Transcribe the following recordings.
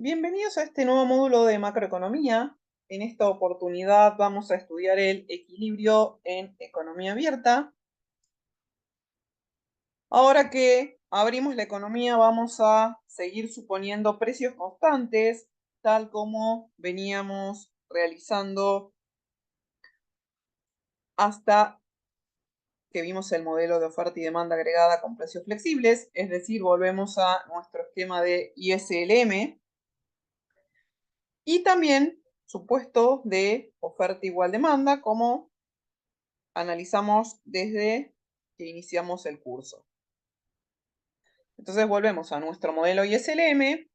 Bienvenidos a este nuevo módulo de macroeconomía. En esta oportunidad vamos a estudiar el equilibrio en economía abierta. Ahora que abrimos la economía, vamos a seguir suponiendo precios constantes, tal como veníamos realizando hasta que vimos el modelo de oferta y demanda agregada con precios flexibles, es decir, volvemos a nuestro esquema de ISLM. Y también supuesto de oferta igual demanda, como analizamos desde que iniciamos el curso. Entonces volvemos a nuestro modelo ISLM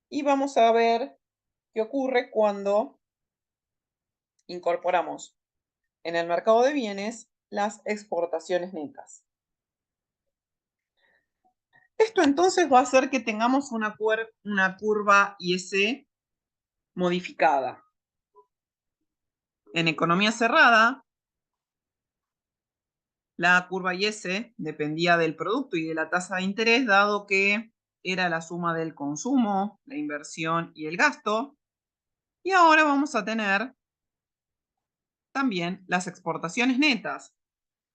y vamos a ver qué ocurre cuando incorporamos en el mercado de bienes las exportaciones netas. Esto entonces va a hacer que tengamos una curva IS modificada. En economía cerrada, la curva IS dependía del producto y de la tasa de interés, dado que era la suma del consumo, la inversión y el gasto. Y ahora vamos a tener también las exportaciones netas,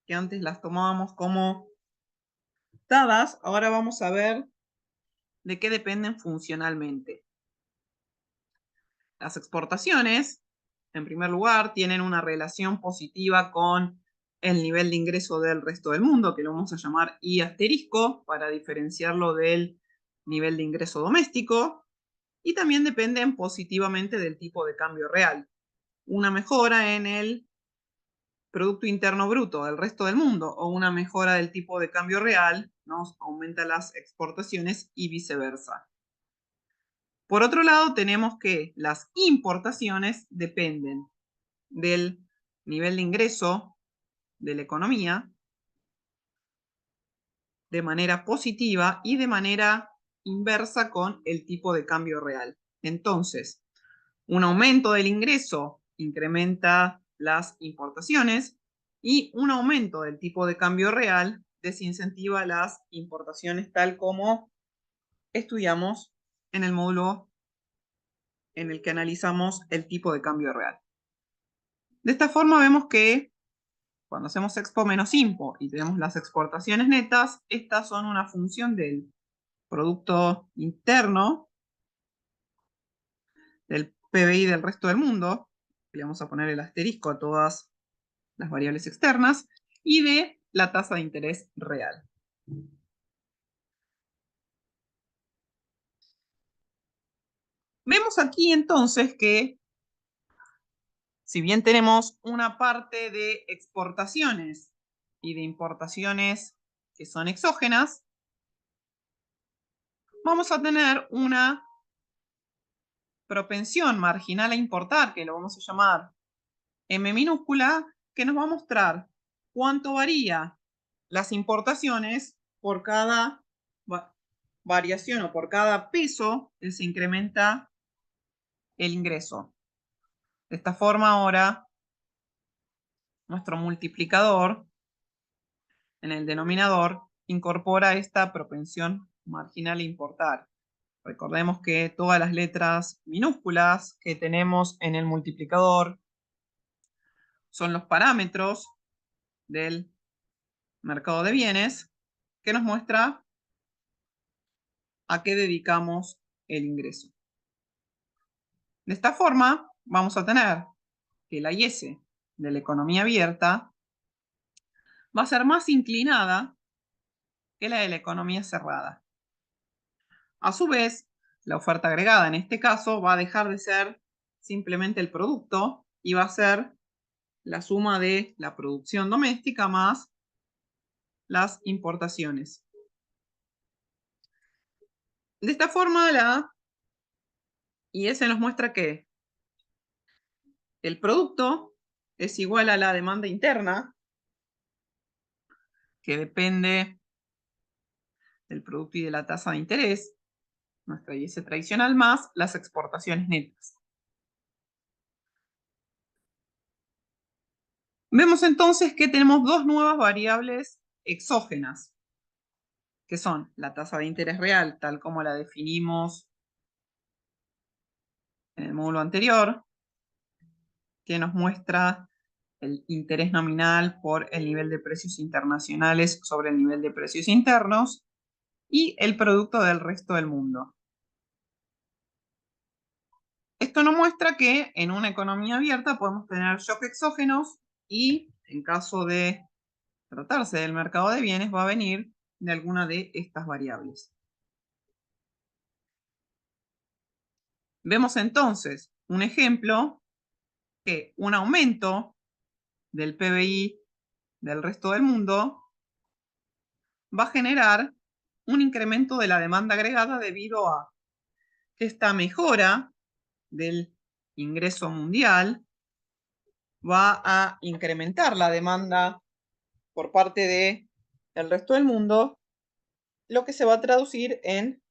que antes las tomábamos como dadas, ahora vamos a ver de qué dependen funcionalmente. Las exportaciones, en primer lugar, tienen una relación positiva con el nivel de ingreso del resto del mundo, que lo vamos a llamar I asterisco, para diferenciarlo del nivel de ingreso doméstico, y también dependen positivamente del tipo de cambio real. Una mejora en el Producto Interno Bruto del resto del mundo o una mejora del tipo de cambio real nos aumenta las exportaciones y viceversa. Por otro lado, tenemos que las importaciones dependen del nivel de ingreso de la economía de manera positiva y de manera inversa con el tipo de cambio real. Entonces, un aumento del ingreso incrementa las importaciones y un aumento del tipo de cambio real desincentiva las importaciones, tal como estudiamos en el módulo en el que analizamos el tipo de cambio real. De esta forma vemos que cuando hacemos expo menos impo y tenemos las exportaciones netas, estas son una función del Producto Interno, del PBI del resto del mundo, le vamos a poner el asterisco a todas las variables externas, y de la tasa de interés real. Vemos aquí entonces que, si bien tenemos una parte de exportaciones y de importaciones que son exógenas, vamos a tener una propensión marginal a importar, que lo vamos a llamar M minúscula, que nos va a mostrar cuánto varía las importaciones por cada variación o por cada peso que se incrementa el ingreso. De esta forma ahora nuestro multiplicador en el denominador incorpora esta propensión marginal a importar. Recordemos que todas las letras minúsculas que tenemos en el multiplicador son los parámetros del mercado de bienes que nos muestra a qué dedicamos el ingreso. De esta forma vamos a tener que la IS de la economía abierta va a ser más inclinada que la de la economía cerrada. A su vez, la oferta agregada en este caso va a dejar de ser simplemente el producto y va a ser la suma de la producción doméstica más las importaciones. De esta forma, la IS nos muestra que el producto es igual a la demanda interna, que depende del producto y de la tasa de interés, nuestra IS tradicional, más las exportaciones netas. Vemos entonces que tenemos dos nuevas variables exógenas, que son la tasa de interés real, tal como la definimos en el módulo anterior, que nos muestra el interés nominal por el nivel de precios internacionales sobre el nivel de precios internos y el producto del resto del mundo. Esto nos muestra que en una economía abierta podemos tener shocks exógenos y en caso de tratarse del mercado de bienes va a venir de alguna de estas variables. Vemos entonces un ejemplo que un aumento del PBI del resto del mundo va a generar un incremento de la demanda agregada debido a que esta mejora del ingreso mundial va a incrementar la demanda por parte del resto del mundo, lo que se va a traducir en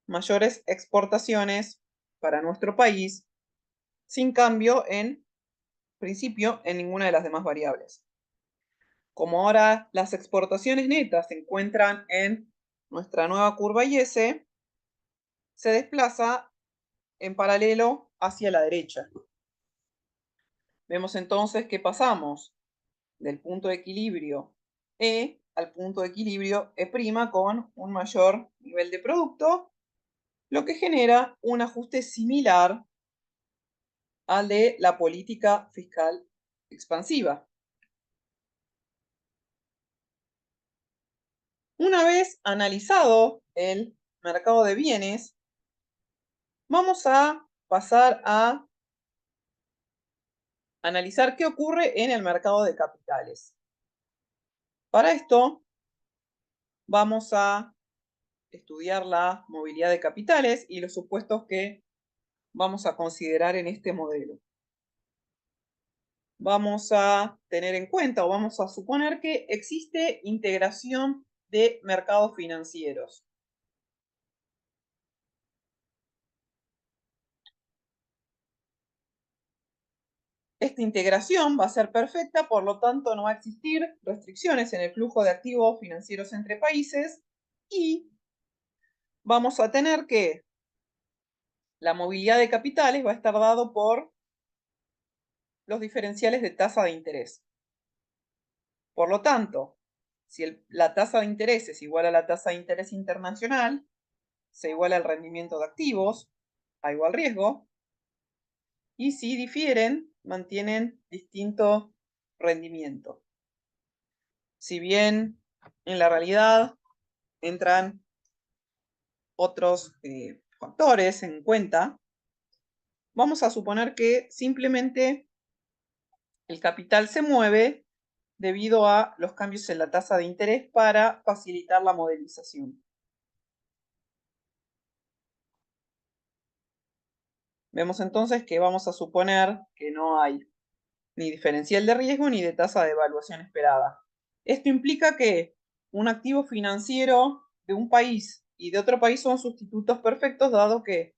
mayores exportaciones para nuestro país, sin cambio en principio en ninguna de las demás variables. Como ahora las exportaciones netas se encuentran en nuestra nueva curva YS, se desplaza en paralelo hacia la derecha. Vemos entonces que pasamos del punto de equilibrio E al punto de equilibrio E' con un mayor nivel de producto, lo que genera un ajuste similar al de la política fiscal expansiva. Una vez analizado el mercado de bienes, vamos a pasar a analizar qué ocurre en el mercado de capitales. Para esto, vamos a estudiar la movilidad de capitales y los supuestos que vamos a considerar en este modelo. Vamos a tener en cuenta o vamos a suponer que existe integración de mercados financieros. Esta integración va a ser perfecta, por lo tanto no va a existir restricciones en el flujo de activos financieros entre países y vamos a tener que la movilidad de capitales va a estar dado por los diferenciales de tasa de interés. Por lo tanto, si la tasa de interés es igual a la tasa de interés internacional, se iguala el rendimiento de activos a igual riesgo, y si difieren, mantienen distinto rendimiento. Si bien en la realidad entran otros factores en cuenta, vamos a suponer que simplemente el capital se mueve debido a los cambios en la tasa de interés para facilitar la modelización. Vemos entonces que vamos a suponer que no hay ni diferencial de riesgo ni de tasa de evaluación esperada. Esto implica que un activo financiero de un país y de otro país son sustitutos perfectos, dado que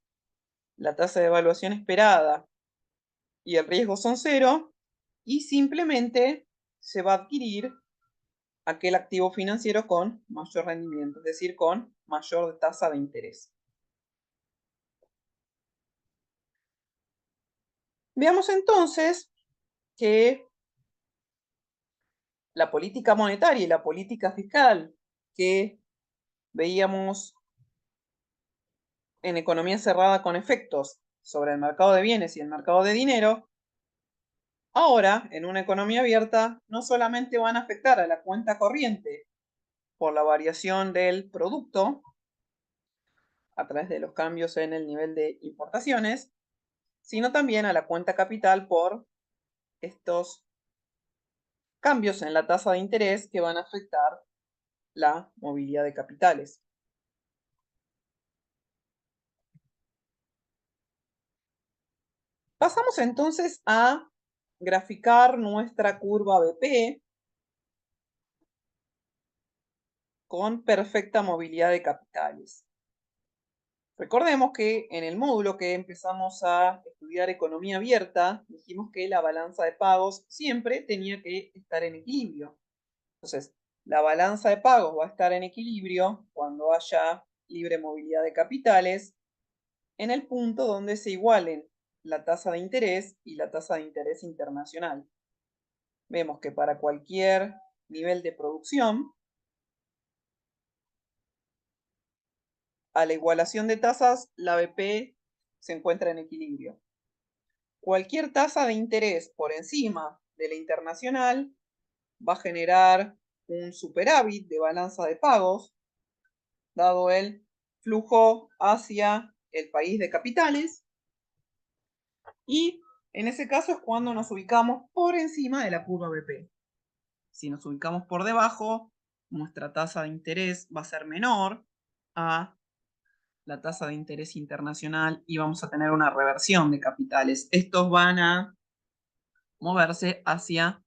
la tasa de evaluación esperada y el riesgo son cero, y simplemente se va a adquirir aquel activo financiero con mayor rendimiento, es decir, con mayor tasa de interés. Veamos entonces que la política monetaria y la política fiscal que veíamos en economía cerrada con efectos sobre el mercado de bienes y el mercado de dinero, ahora en una economía abierta no solamente van a afectar a la cuenta corriente por la variación del producto a través de los cambios en el nivel de importaciones, sino también a la cuenta capital por estos cambios en la tasa de interés que van a afectar la movilidad de capitales. Pasamos entonces a graficar nuestra curva BP con perfecta movilidad de capitales. Recordemos que en el módulo que empezamos a estudiar economía abierta, dijimos que la balanza de pagos siempre tenía que estar en equilibrio. Entonces, la balanza de pagos va a estar en equilibrio cuando haya libre movilidad de capitales en el punto donde se igualen la tasa de interés y la tasa de interés internacional. Vemos que para cualquier nivel de producción, a la igualación de tasas, la BP se encuentra en equilibrio. Cualquier tasa de interés por encima de la internacional va a generar un superávit de balanza de pagos, dado el flujo hacia el país de capitales, y en ese caso es cuando nos ubicamos por encima de la curva BP. Si nos ubicamos por debajo, nuestra tasa de interés va a ser menor a la tasa de interés internacional y vamos a tener una reversión de capitales. Estos van a moverse hacia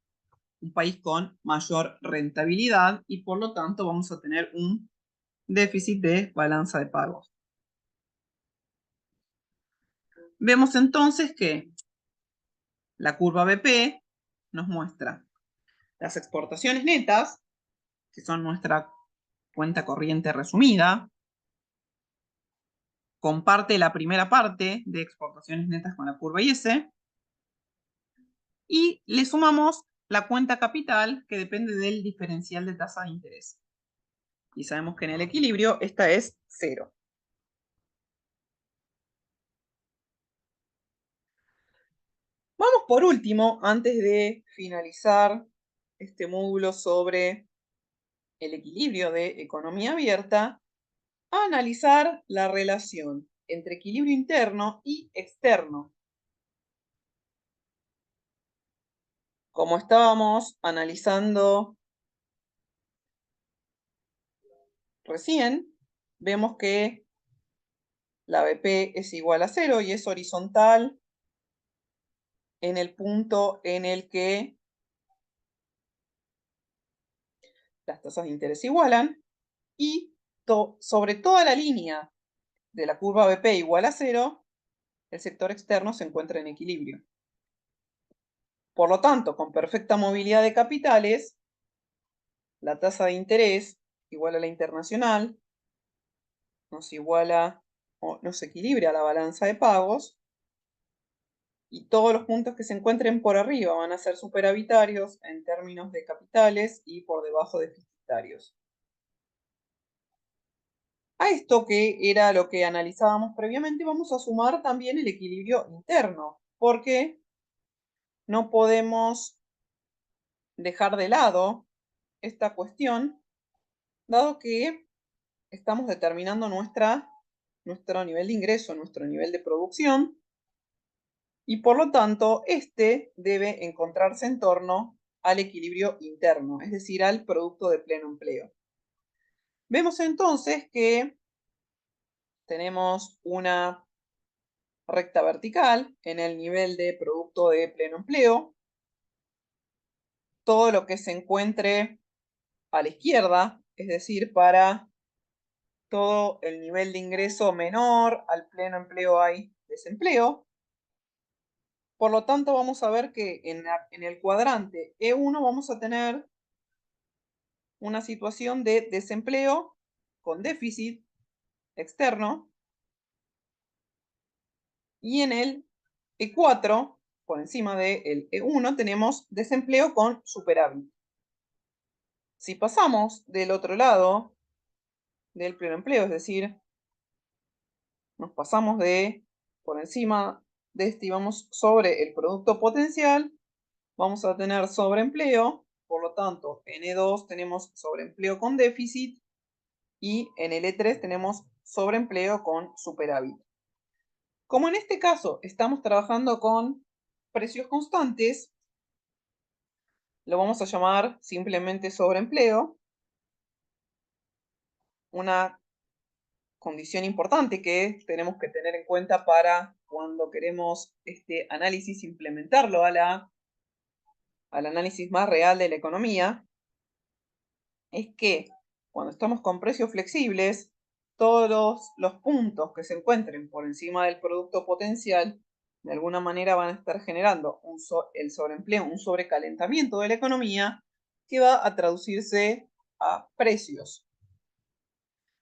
un país con mayor rentabilidad y por lo tanto vamos a tener un déficit de balanza de pagos. Vemos entonces que la curva BP nos muestra las exportaciones netas, que son nuestra cuenta corriente resumida, comparte la primera parte de exportaciones netas con la curva IS y le sumamos la cuenta capital que depende del diferencial de tasa de interés. Y sabemos que en el equilibrio esta es 0. Vamos por último, antes de finalizar este módulo sobre el equilibrio de economía abierta, a analizar la relación entre equilibrio interno y externo. Como estábamos analizando recién, vemos que la BP es igual a 0 y es horizontal en el punto en el que las tasas de interés se igualan y sobre toda la línea de la curva BP igual a 0, el sector externo se encuentra en equilibrio. Por lo tanto, con perfecta movilidad de capitales, la tasa de interés igual a la internacional nos iguala o nos equilibra la balanza de pagos y todos los puntos que se encuentren por arriba van a ser superavitarios en términos de capitales y por debajo deficitarios. A esto, que era lo que analizábamos previamente, vamos a sumar también el equilibrio interno, porque no podemos dejar de lado esta cuestión, dado que estamos determinando nuestro nivel de ingreso, nuestro nivel de producción, y por lo tanto, este debe encontrarse en torno al equilibrio interno, es decir, al producto de pleno empleo. Vemos entonces que tenemos una recta vertical en el nivel de producto de pleno empleo. Todo lo que se encuentre a la izquierda, es decir, para todo el nivel de ingreso menor al pleno empleo hay desempleo. Por lo tanto, vamos a ver que en el cuadrante E1 vamos a tener una situación de desempleo con déficit externo, y en el E4, por encima del E1, tenemos desempleo con superávit. Si pasamos del otro lado del pleno empleo, es decir, nos pasamos por encima de este y vamos sobre el producto potencial, vamos a tener sobreempleo. Por lo tanto, en E2 tenemos sobreempleo con déficit y en el E3 tenemos sobreempleo con superávit. Como en este caso estamos trabajando con precios constantes, lo vamos a llamar simplemente sobreempleo. Una condición importante que tenemos que tener en cuenta para cuando queremos este análisis implementarlo al análisis más real de la economía, es que cuando estamos con precios flexibles, todos los puntos que se encuentren por encima del producto potencial de alguna manera van a estar generando el sobreempleo, un sobrecalentamiento de la economía que va a traducirse a precios.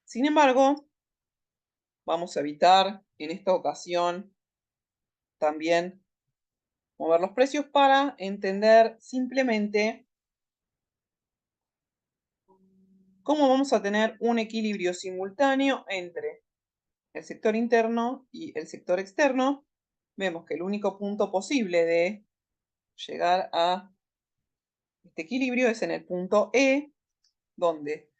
Sin embargo, vamos a evitar en esta ocasión también mover los precios para entender simplemente cómo vamos a tener un equilibrio simultáneo entre el sector interno y el sector externo. Vemos que el único punto posible de llegar a este equilibrio es en el punto E, donde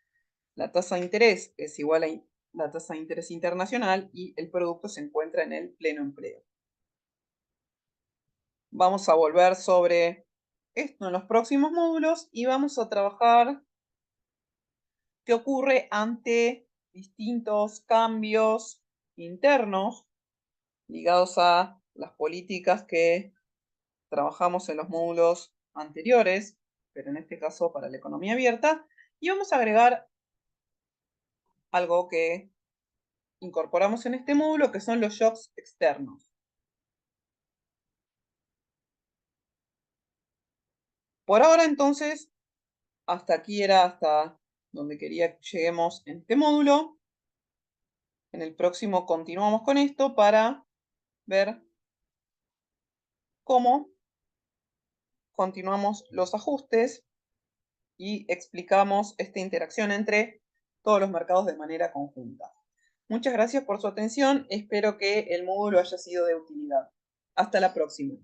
la tasa de interés es igual a la tasa de interés internacional y el producto se encuentra en el pleno empleo. Vamos a volver sobre esto en los próximos módulos y vamos a trabajar qué ocurre ante distintos cambios internos ligados a las políticas que trabajamos en los módulos anteriores, pero en este caso para la economía abierta, y vamos a agregar algo que incorporamos en este módulo, que son los shocks externos. Por ahora, entonces, hasta aquí era hasta donde quería que lleguemos en este módulo. En el próximo continuamos con esto para ver cómo continuamos los ajustes y explicamos esta interacción entre todos los mercados de manera conjunta. Muchas gracias por su atención. Espero que el módulo haya sido de utilidad. Hasta la próxima.